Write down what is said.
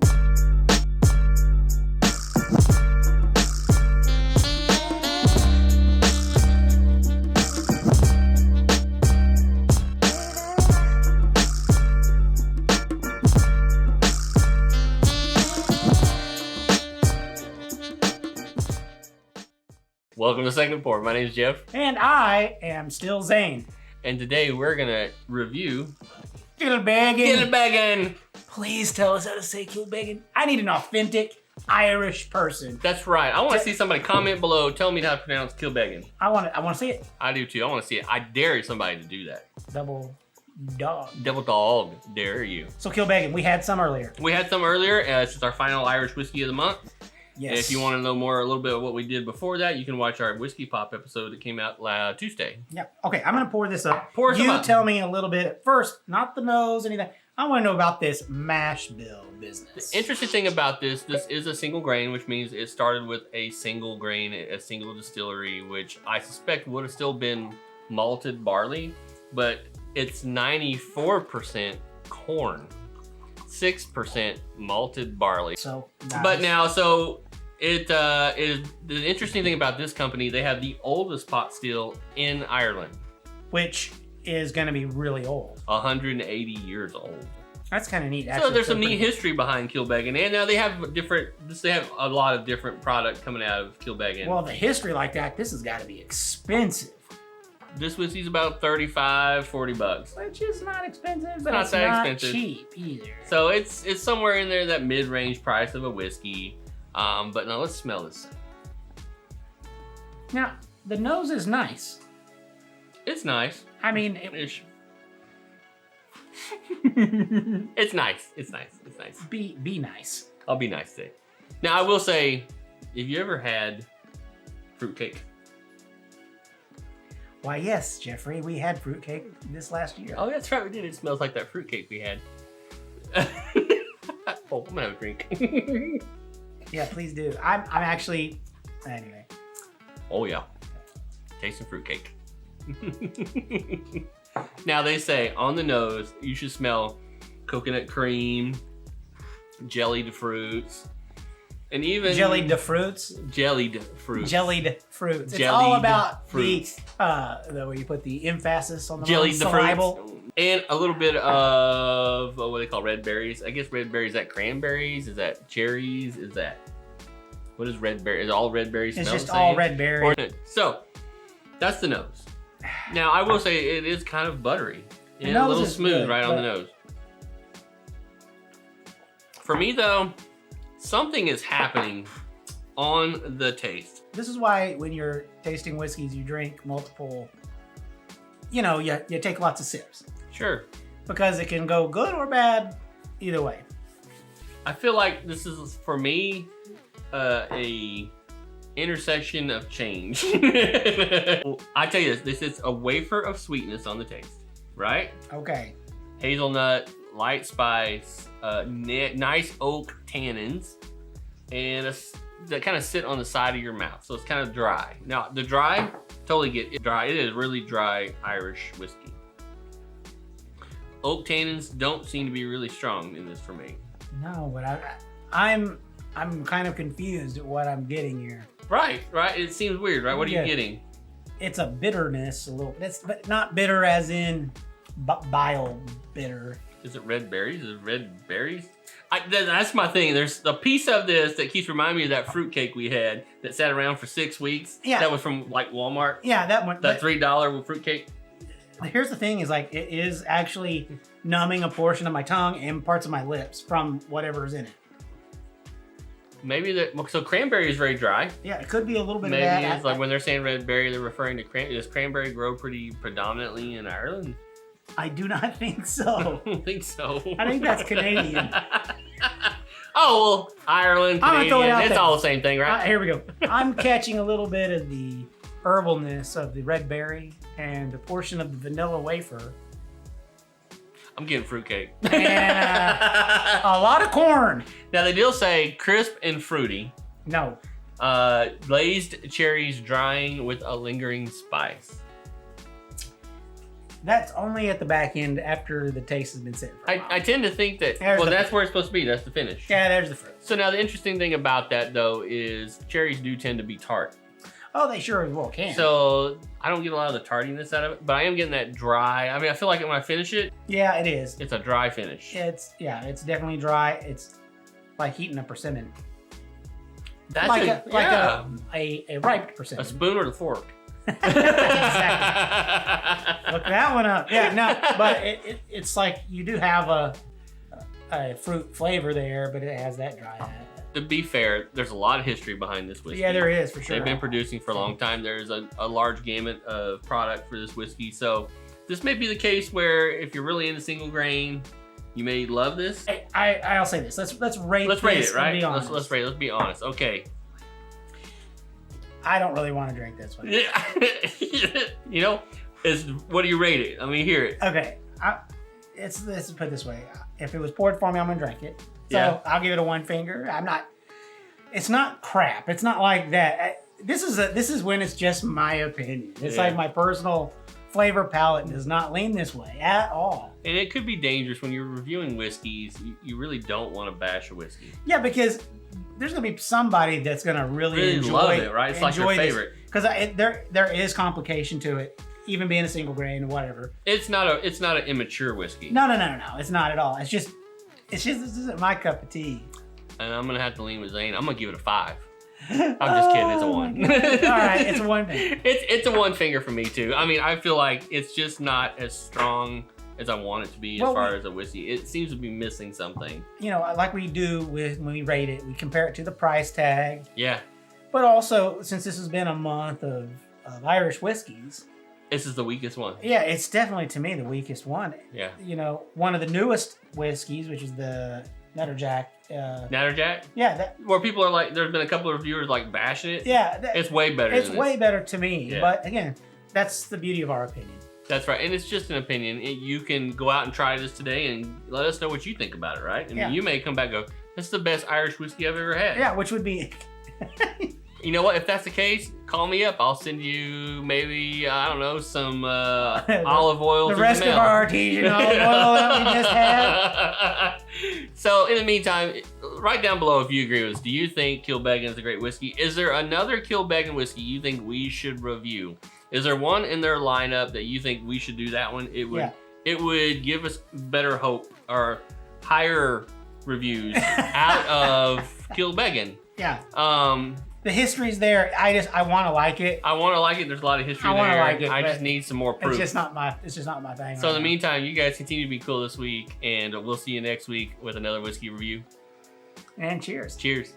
Welcome to Second Pour. My name is Jeff. And I am still Zane. And today we're going to review Kilbeggan. Kilbeggan. Please tell us how to say Kilbeggan. I need an authentic Irish person. That's right. I want to see somebody comment below. Tell me how to pronounce Kilbeggan. I want to see it. I do too. I want to see it. I dare somebody to do that. Double dog. Double dog. Dare you. So Kilbeggan, we had some earlier. We had some earlier. This is our final Irish whiskey of the month. Yes. And if you want to know more, a little bit of what we did before that, you can watch our Whiskey Pop episode that came out Tuesday. Yeah. Okay, I'm going to pour this up. Pour some up. You tell me a little bit. First, not the nose, anything. I want to know about this mash bill business. The interesting thing about this is a single grain, which means it started with a single grain, a single distillery, which I suspect would have still been malted barley, but it's 94% corn, 6% malted barley. So, nice. But now, so it is the interesting thing about this company. They have the oldest pot still in Ireland, which is going to be really old. 180 years old. That's kind of neat. So there's some neat history behind Kilbeggan, and now they have a lot of different product coming out of Kilbeggan. Well, the history like that, this has got to be expensive. This whiskey's about $35-40, Which is not expensive, but not it's that not expensive. cheap either. So it's somewhere in there, that mid-range price of a whiskey. But now let's smell this. Now, the nose is nice. It's nice. I mean, It's nice. It's nice. It's nice. be nice. I'll be nice today. Now I will say, have you ever had fruitcake? Why, yes, Jeffrey, we had fruitcake this last year. Oh, that's right, we did. It smells like that fruitcake we had. Oh, I'm gonna have a drink. Yeah, please do. I'm actually, anyway. Oh yeah, tasting fruitcake. Now they say on the nose you should smell coconut cream, jellied fruits, and even Jellied fruits. Jellied fruits. Jellied fruits. It's Jellied all about fruits. the way you put the emphasis on the Jellied the syllable. fruits. And a little bit of what they call red berries. I guess red berries, is that cranberries? Is that cherries? Is that, what is red berry? Is all red berries It's smell just the same? all red berry. So that's the nose. Now I will say it is kind of buttery The and a nose little is smooth good, right on but- the nose. For me though, something is happening on the taste. This is why when you're tasting whiskeys, you drink multiple, you take lots of sips. Sure. Because it can go good or bad either way. I feel like this is, for me, a intersection of change. I tell you this is a wafer of sweetness on the taste, right? Okay. Hazelnut, light spice, nice oak tannins, and that kind of sit on the side of your mouth. So it's kind of dry. Now the dry, totally get it dry. It is really dry Irish whiskey. Oak tannins don't seem to be really strong in this for me. No, but I'm kind of confused at what I'm getting here. Right. It seems weird, right? What are you getting? It's a bitterness a little, but not bitter as in bile bitter. Is it red berries? Is it red berries? That's my thing. There's a piece of this that keeps reminding me of that fruitcake we had that sat around for 6 weeks. Yeah. That was from like Walmart. Yeah, that one. That $3 fruitcake. Here's the thing: is like it is actually numbing a portion of my tongue and parts of my lips from whatever's in it. Maybe that. So cranberry is very dry. Yeah, it could be a little bit Maybe of that. it's like when they're saying red berry, they're referring to cranberry. Does cranberry grow pretty predominantly in Ireland? I do not think I so. don't think so. I think that's Canadian. Oh, well, Ireland, I'm gonna throw it Canadian, out it's there. all the same thing, right? Here we go. I'm catching a little bit of the herbalness of the red berry and a portion of the vanilla wafer. I'm getting fruitcake. And a lot of corn. Now they do say crisp and fruity. No. Glazed cherries drying with a lingering spice. That's only at the back end after the taste has been sitting for a while. I tend to think that, that's where it's supposed to be. That's the finish. Yeah, there's the fruit. So now the interesting thing about that, though, is cherries do tend to be tart. Oh, they sure as well can. So I don't get a lot of the tartiness out of it, but I am getting that dry. I mean, I feel like when I finish it, yeah, it is. it's a dry finish. It's definitely dry. It's like eating a persimmon. That's like a ripe a persimmon. spoon or the fork. Exactly. Look that one up. Yeah, no, but it's like you do have a fruit flavor there, but it has that dry. To be fair, there's a lot of history behind this whiskey. Yeah, there is for sure. They've been producing for a long time. There's a large gamut of product for this whiskey. So this may be the case where if you're really into single grain, you may love this. Hey, I'll say this. Let's rate. Let's rate this it, right? And be honest. Let's rate. Let's be honest. Okay. I don't really want to drink this one. Yeah. You know, what do you rate it? I mean, hear it. Okay. Let's put it this way. If it was poured for me, I'm gonna drink it. So Yeah. I'll give it a one finger. It's not crap. It's not like that. This is when it's just my opinion. It's like my personal flavor palette does not lean this way at all. And it could be dangerous when you're reviewing whiskeys. You really don't want to bash a whiskey. Yeah, because there's gonna be somebody that's gonna really enjoy love it, right? It's like your favorite. Because there is complication to it, even being a single grain or whatever. It's not an immature whiskey. No. It's not at all. It's just this isn't my cup of tea. And I'm gonna have to lean with Zane. I'm gonna give it a 5. I'm just kidding. It's a 1. All right, it's a 1 finger. It's a 1 finger for me too. I mean, I feel like it's just not as strong as I want it to be as far as a whiskey. It seems to be missing something. You know, like we do when we rate it, we compare it to the price tag. Yeah. But also, since this has been a month of Irish whiskeys, This is the weakest one. yeah, it's definitely to me the weakest one. Yeah. You know, one of the newest whiskeys, which is the Natterjack. Natterjack? Yeah, Where people are like, there's been a couple of reviewers like bashing it. yeah, It's way better it's than way this. better to me. Yeah. But again, that's the beauty of our opinion. That's right. And it's just an opinion. You can go out and try this today and let us know what you think about it, right? And you may come back and go, this is the best Irish whiskey I've ever had. Yeah, which would be... You know what? If that's the case, call me up. I'll send you maybe, I don't know, some olive oil. The rest of our artesian olive oil that we just had. So in the meantime, write down below if you agree with us. Do you think Kilbeggan is a great whiskey? Is there another Kilbeggan whiskey you think we should review? Is there one in their lineup that you think we should do that one? It would give us better hope or higher reviews out of Kilbeggan. Yeah. The history's there. I want to like it. I want to like it. There's a lot of history there. I want to like it. I just need some more proof. It's just not my thing. So in the meantime, you guys continue to be cool this week, and we'll see you next week with another whiskey review. And cheers. Cheers.